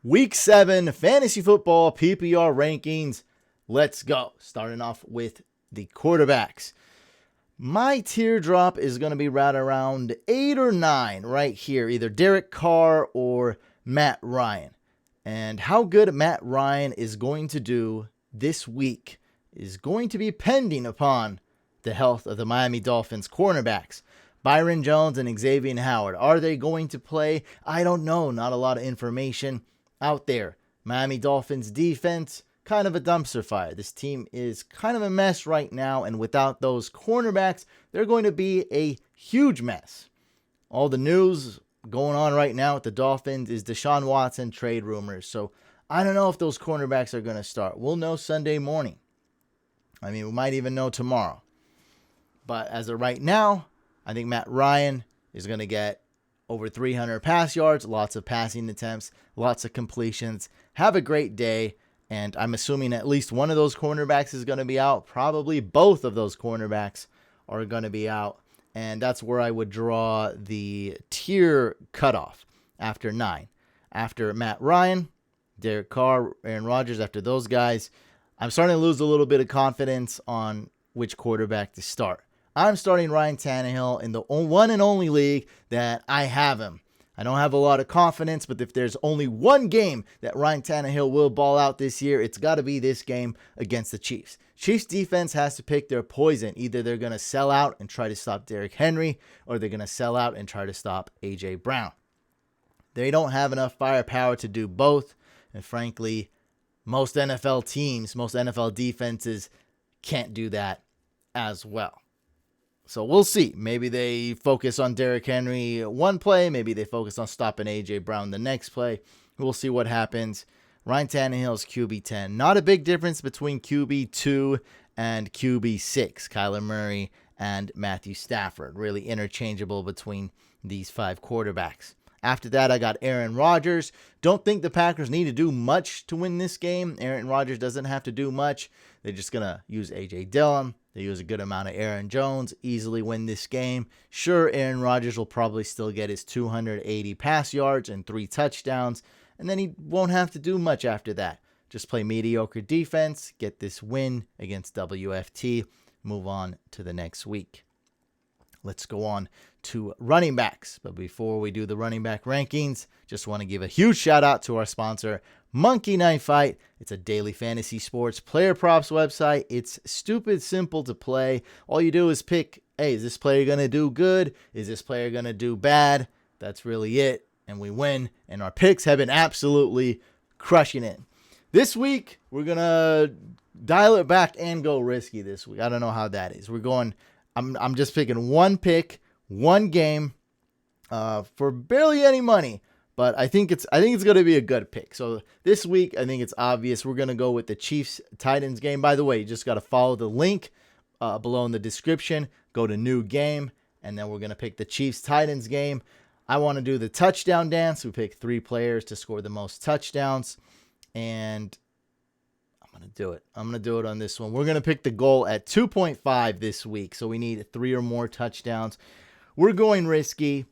Week 7 fantasy football PPR rankings. Let's go. Starting off with the quarterbacks. My teardrop is going to be right around 8 or 9 right here. Either Derek Carr or Matt Ryan. And how good Matt Ryan is going to do this week is going to be pending upon the health of the Miami Dolphins cornerbacks. Byron Jones and Xavier Howard. Are they going to play? I don't know. Not a lot of information out there. Miami Dolphins defense, kind of a dumpster fire. This team is kind of a mess right now, and without those cornerbacks, they're going to be a huge mess. All the news going on right now with the Dolphins is Deshaun Watson trade rumors. So I don't know if those cornerbacks are going to start. We'll know Sunday morning. I mean, we might even know tomorrow. But as of right now, I think Matt Ryan is going to get over 300 pass yards, lots of passing attempts, lots of completions. Have a great day. And I'm assuming at least one of those cornerbacks is going to be out. Probably both of those cornerbacks are going to be out. And that's where I would draw the tier cutoff after 9. After Matt Ryan, Derek Carr, Aaron Rodgers, after those guys, I'm starting to lose a little bit of confidence on which quarterback to start. I'm starting Ryan Tannehill in the one and only league that I have him. I don't have a lot of confidence, but if there's only one game that Ryan Tannehill will ball out this year, it's got to be this game against the Chiefs. Chiefs defense has to pick their poison. Either they're going to sell out and try to stop Derrick Henry, or they're going to sell out and try to stop A.J. Brown. They don't have enough firepower to do both, and frankly, most NFL teams, most NFL defenses can't do that as well. So we'll see. Maybe they focus on Derrick Henry one play. Maybe they focus on stopping A.J. Brown the next play. We'll see what happens. Ryan Tannehill's QB 10. Not a big difference between QB 2 and QB 6. Kyler Murray and Matthew Stafford. Really interchangeable between these 5 quarterbacks. After that, I got Aaron Rodgers. Don't think the Packers need to do much to win this game. Aaron Rodgers doesn't have to do much. They're just going to use A.J. Dillon. They use a good amount of Aaron Jones, easily win this game. Sure, Aaron Rodgers will probably still get his 280 pass yards and 3 touchdowns, and then he won't have to do much after that. Just play mediocre defense, get this win against WFT, move on to the next week. Let's go on to running backs. But before we do the running back rankings, just want to give a huge shout out to our sponsor, MonkeyKnifeFight. It's a daily fantasy sports player props website. It's stupid simple to play. All you do is pick, hey, is this player going to do good? Is this player going to do bad? That's really it. And we win. And our picks have been absolutely crushing it. This week, we're going to dial it back and go risky this week. I don't know how that is. I'm just picking one pick, one game, for barely any money, but I think it's going to be a good pick. So this week, I think it's obvious we're going to go with the Chiefs Titans game. By the way, you just got to follow the link below in the description. Go to new game, and then we're going to pick the Chiefs Titans game. I want to do the touchdown dance. We pick 3 players to score the most touchdowns, and I'm going to do it on this one. We're going to pick the goal at 2.5 this week. So we need 3 or more touchdowns. We're going risky.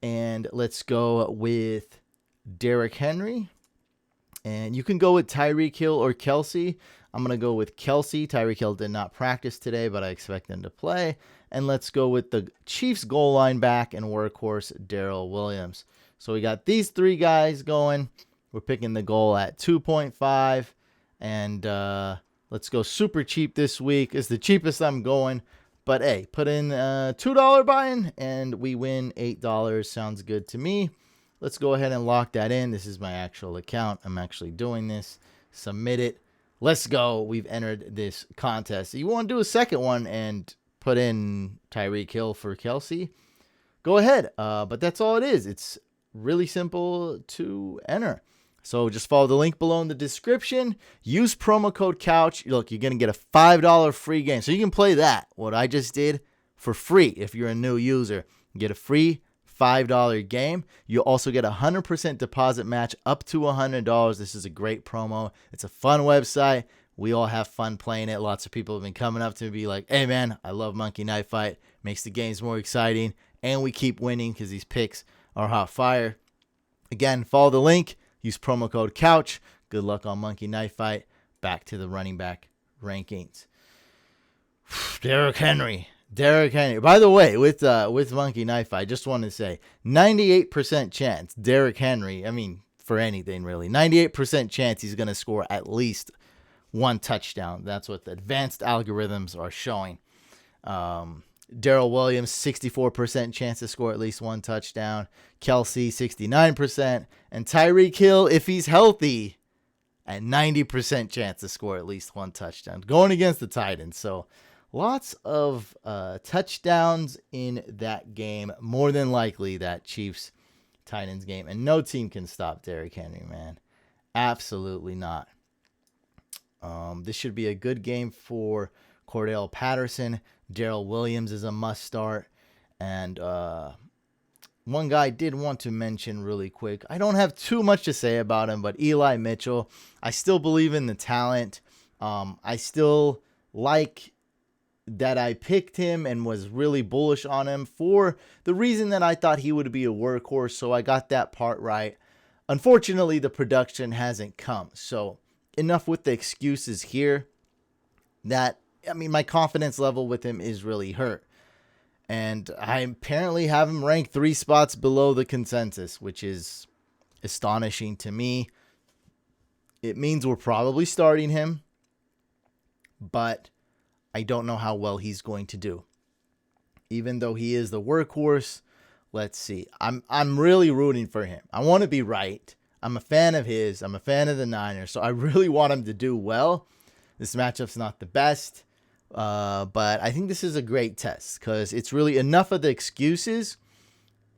And let's go with Derrick Henry. And you can go with Tyreek Hill or Kelsey. I'm going to go with Kelsey. Tyreek Hill did not practice today, but I expect him to play. And let's go with the Chiefs goal line back and workhorse Darrell Williams. So we got these 3 guys going. We're picking the goal at 2.5. And let's go super cheap this week. It's the cheapest I'm going. But hey, put in $2 buy-in and we win $8. Sounds good to me. Let's go ahead and lock that in. This is my actual account. I'm actually doing this. Submit it. Let's go. We've entered this contest. You want to do a second one and put in Tyreek Hill for Kelsey? Go ahead. But that's all it is. It's really simple to enter. So just follow the link below in the description. Use promo code COUCH. Look, you're going to get a $5 free game. So you can play that, what I just did, for free if you're a new user. You get a free $5 game. You'll also get a 100% deposit match up to $100. This is a great promo. It's a fun website. We all have fun playing it. Lots of people have been coming up to me be like, hey, man, I love Monkey Knife Fight. Makes the games more exciting. And we keep winning because these picks are hot fire. Again, follow the link. Use promo code COUCH. Good luck on Monkey Knife Fight. Back to the running back rankings. Derrick Henry. By the way, with Monkey Knife Fight, I just want to say 98% chance Derrick Henry, I mean, for anything really, 98% chance he's going to score at least one touchdown. That's what the advanced algorithms are showing. Darrell Williams, 64% chance to score at least one touchdown. Kelsey, 69%. And Tyreek Hill, if he's healthy, at 90% chance to score at least one touchdown. Going against the Titans. So lots of touchdowns in that game. More than likely that Chiefs-Titans game. And no team can stop Derrick Henry, man. Absolutely not. This should be a good game for Cordell Patterson. Darrell Williams is a must start. And one guy I did want to mention really quick. I don't have too much to say about him, but Eli Mitchell. I still believe in the talent. I still like that I picked him and was really bullish on him for the reason that I thought he would be a workhorse. So I got that part right. Unfortunately, the production hasn't come. So enough with the excuses here. My confidence level with him is really hurt. And I apparently have him ranked 3 spots below the consensus, which is astonishing to me. It means we're probably starting him, but I don't know how well he's going to do. Even though he is the workhorse, let's see. I'm really rooting for him. I want to be right. I'm a fan of his. I'm a fan of the Niners, so I really want him to do well. This matchup's not the best. But I think this is a great test because it's really enough of the excuses.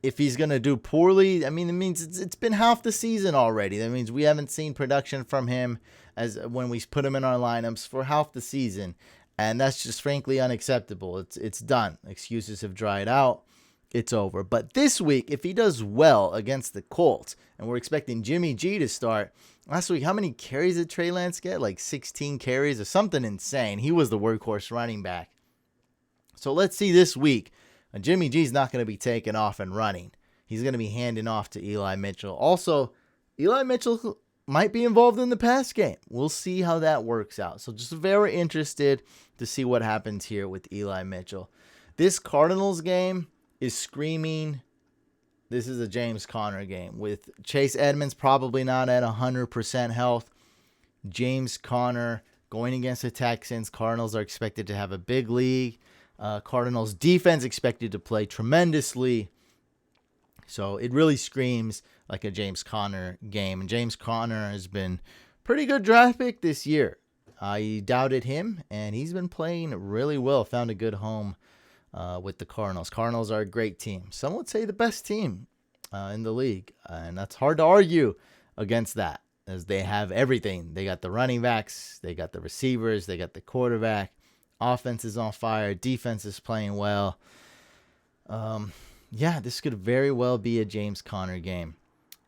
If he's going to do poorly, I mean, it means it's been half the season already. That means we haven't seen production from him as when we put him in our lineups for half the season. And that's just frankly unacceptable. It's done. Excuses have dried out. It's over. But this week, if he does well against the Colts, and we're expecting Jimmy G to start. Last week, how many carries did Trey Lance get? Like 16 carries or something insane. He was the workhorse running back. So let's see this week. Jimmy G's not going to be taken off and running. He's going to be handing off to Eli Mitchell. Also, Eli Mitchell might be involved in the pass game. We'll see how that works out. So just very interested to see what happens here with Eli Mitchell. This Cardinals game is screaming. This is a James Conner game with Chase Edmonds probably not at 100% health. James Conner going against the Texans. Cardinals are expected to have a big league. Cardinals defense expected to play tremendously. So it really screams like a James Conner game. And James Conner has been pretty good draft pick this year. I doubted him, and he's been playing really well. Found a good home with the Cardinals. Cardinals are a great team. Some would say the best team in the league. And that's hard to argue against that, as they have everything. They got the running backs. They got the receivers. They got the quarterback. Offense is on fire. Defense is playing well. This could very well be a James Conner game.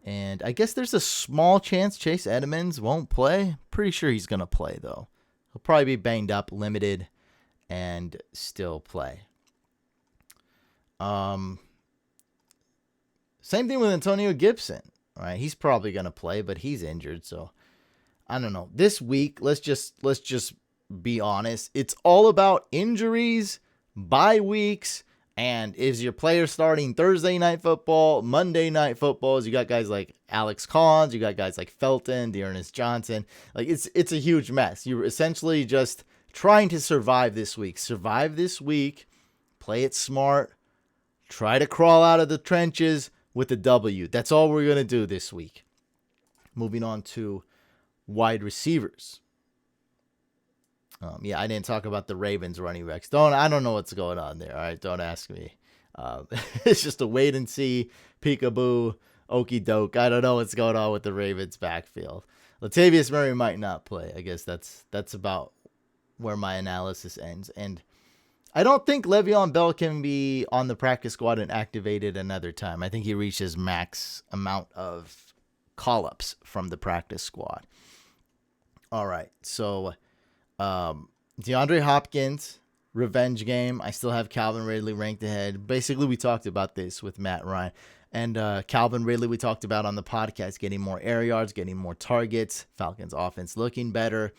And I guess there's a small chance Chase Edmonds won't play. Pretty sure he's going to play, though. He'll probably be banged up, limited, and still play. Same thing with Antonio Gibson. Right? He's probably going to play, but he's injured, so I don't know. This week, let's just be honest. It's all about injuries, bye weeks, and is your player starting Thursday night football, Monday night footballs? You got guys like Alex Collins, you got guys like Felton, Dearness Johnson. Like it's a huge mess. You're essentially just trying to survive this week. Survive this week, play it smart, try to crawl out of the trenches with a W. That's all we're going to do this week. Moving on to wide receivers. I didn't talk about the Ravens running backs. I don't know what's going on there. All right, don't ask me. It's just a wait and see, peekaboo, okie doke. I don't know what's going on with the Ravens backfield. Latavius Murray might not play. I guess that's about where my analysis ends. And I don't think Le'Veon Bell can be on the practice squad and activated another time. I think he reached his max amount of call-ups from the practice squad. All right, so DeAndre Hopkins, revenge game. I still have Calvin Ridley ranked ahead. Basically, we talked about this with Matt Ryan. And Calvin Ridley, we talked about on the podcast, getting more air yards, getting more targets. Falcons offense looking better.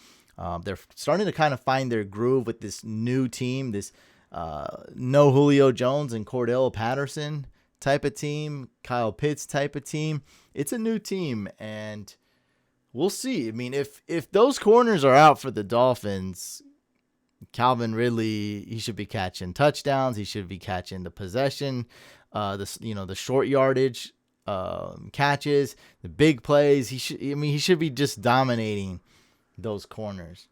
They're starting to kind of find their groove with this new team, this no Julio Jones and Cordell Patterson type of team, Kyle Pitts type of team. It's a new team, and we'll see. I mean, if those corners are out for the Dolphins, Calvin Ridley, he should be catching touchdowns. He should be catching the possession, the short yardage catches, the big plays. He should be just dominating those corners.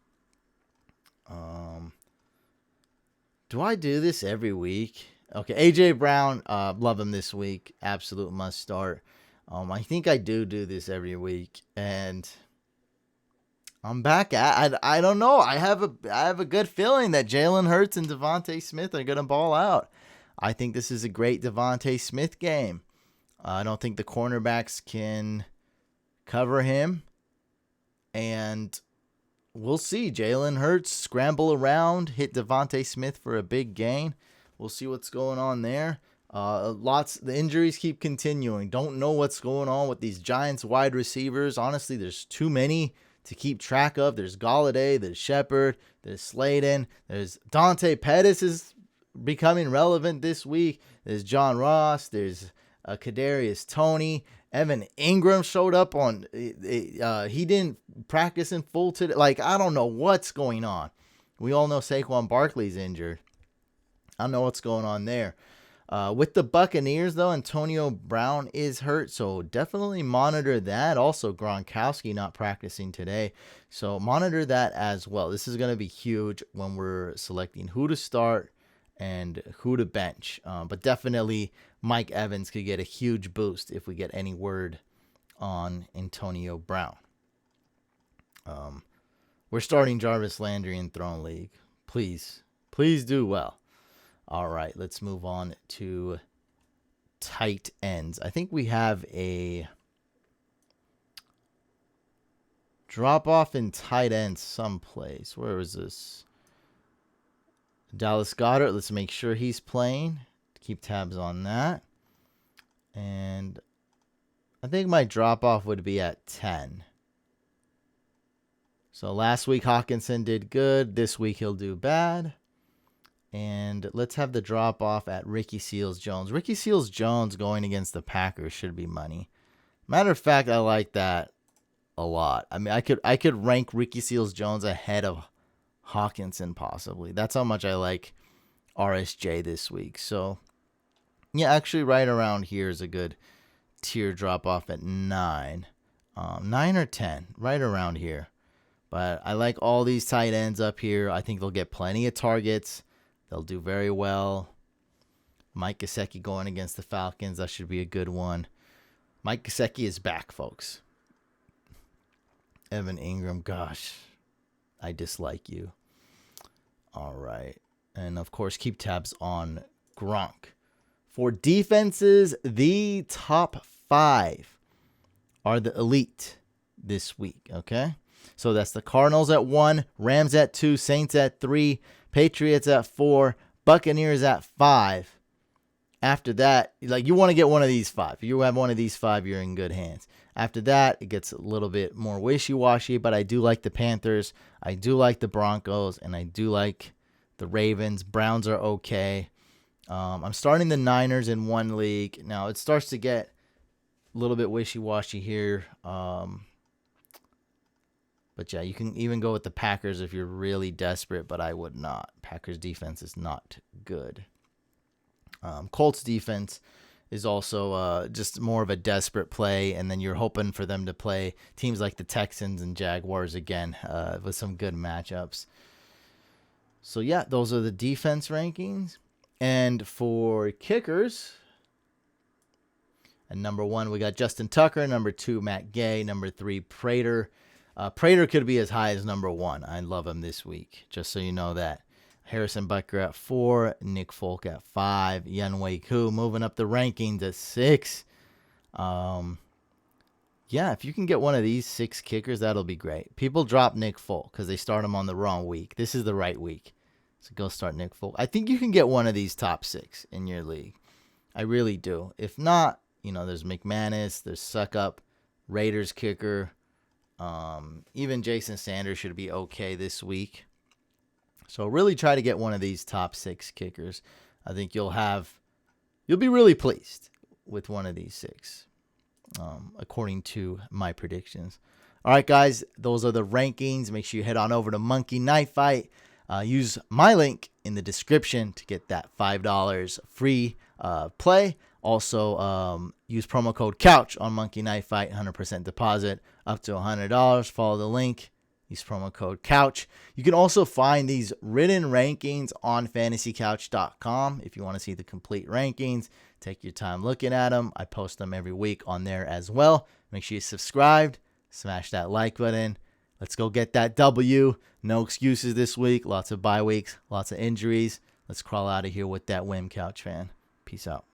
Do I do this every week? Okay, AJ Brown, love him this week. Absolute must start. I think I do this every week, and I'm back. I don't know. I have a good feeling that Jalen Hurts and Devontae Smith are gonna ball out. I think this is a great Devontae Smith game. I don't think the cornerbacks can cover him, and we'll see. Jalen Hurts scramble around, hit Devontae Smith for a big gain. We'll see what's going on there. The injuries keep continuing. Don't know what's going on with these Giants wide receivers. Honestly, there's too many to keep track of. There's Golladay, there's Shepard, there's Slayton, there's Dante Pettis is becoming relevant this week. There's John Ross, there's Kadarius Toney. Evan Ingram showed up on. He didn't practice in full today. Like, I don't know what's going on. We all know Saquon Barkley's injured. I don't know what's going on there. With the Buccaneers, though, Antonio Brown is hurt, so definitely monitor that. Also, Gronkowski not practicing today, so monitor that as well. This is going to be huge when we're selecting who to start and who to bench. But definitely Mike Evans could get a huge boost if we get any word on Antonio Brown. We're starting Jarvis Landry in Throne League. Please do well. All right, let's move on to tight ends. I think we have a drop off in tight ends someplace. Where is this? Dallas Goedert. Let's make sure he's playing. Keep tabs on that. And I think my drop off would be at 10. So last week Hawkinson did good. This week he'll do bad. And let's have the drop off at Ricky Seals-Jones. Ricky Seals-Jones going against the Packers should be money. Matter of fact, I like that a lot. I mean, I could rank Ricky Seals-Jones ahead of Hawkinson possibly. That's how much I like RSJ this week. So, yeah, actually right around here is a good tier drop off at 9. 9 or 10, right around here. But I like all these tight ends up here. I think they'll get plenty of targets. They'll do very well. Mike Gesicki going against the Falcons. That should be a good one. Mike Gesicki is back, folks. Evan Ingram, gosh, I dislike you. All right. And, of course, keep tabs on Gronk. For defenses, the top 5 are the elite this week, okay? So that's the Cardinals at 1, Rams at 2, Saints at 3, Patriots at 4, Buccaneers at 5. After that, like, you want to get one of these 5. If you have one of these 5, you're in good hands. After that, it gets a little bit more wishy-washy, but I do like the Panthers. I do like the Broncos, and I do like the Ravens. Browns are okay. I'm starting the Niners in one league. Now, it starts to get a little bit wishy-washy here. But yeah, you can even go with the Packers if you're really desperate, but I would not. Packers defense is not good. Colts defense is also just more of a desperate play, and then you're hoping for them to play teams like the Texans and Jaguars again with some good matchups. So yeah, those are the defense rankings. And for kickers, at number 1, we got Justin Tucker. Number 2, Matt Gay. Number 3, Prater. Prater could be as high as number 1. I love him this week, just so you know that. Harrison Butker at 4, Nick Folk at 5, Younghoe Koo moving up the rankings at 6. Yeah, if you can get one of these 6 kickers, that'll be great. People drop Nick Folk because they start him on the wrong week. This is the right week. So go start Nick Folk. I think you can get one of these top 6 in your league. I really do. If not, there's McManus, there's Suckup, Raiders kicker. Even Jason Sanders should be okay this week. So really try to get one of these top 6 kickers. I think you'll be really pleased with one of these 6, according to my predictions. All right, guys, those are the rankings. Make sure you head on over to Monkey Knife Fight. Use my link in the description to get that $5 free play. Also, use promo code COUCH on Monkey Knife Fight, 100% deposit up to $100. Follow the link. Use promo code COUCH. You can also find these written rankings on fantasycouch.com if you want to see the complete rankings. Take your time looking at them. I post them every week on there as well. Make sure you subscribed. Smash that like button. Let's go get that W. No excuses this week. Lots of bye weeks. Lots of injuries. Let's crawl out of here with that win, Couch fan. Peace out.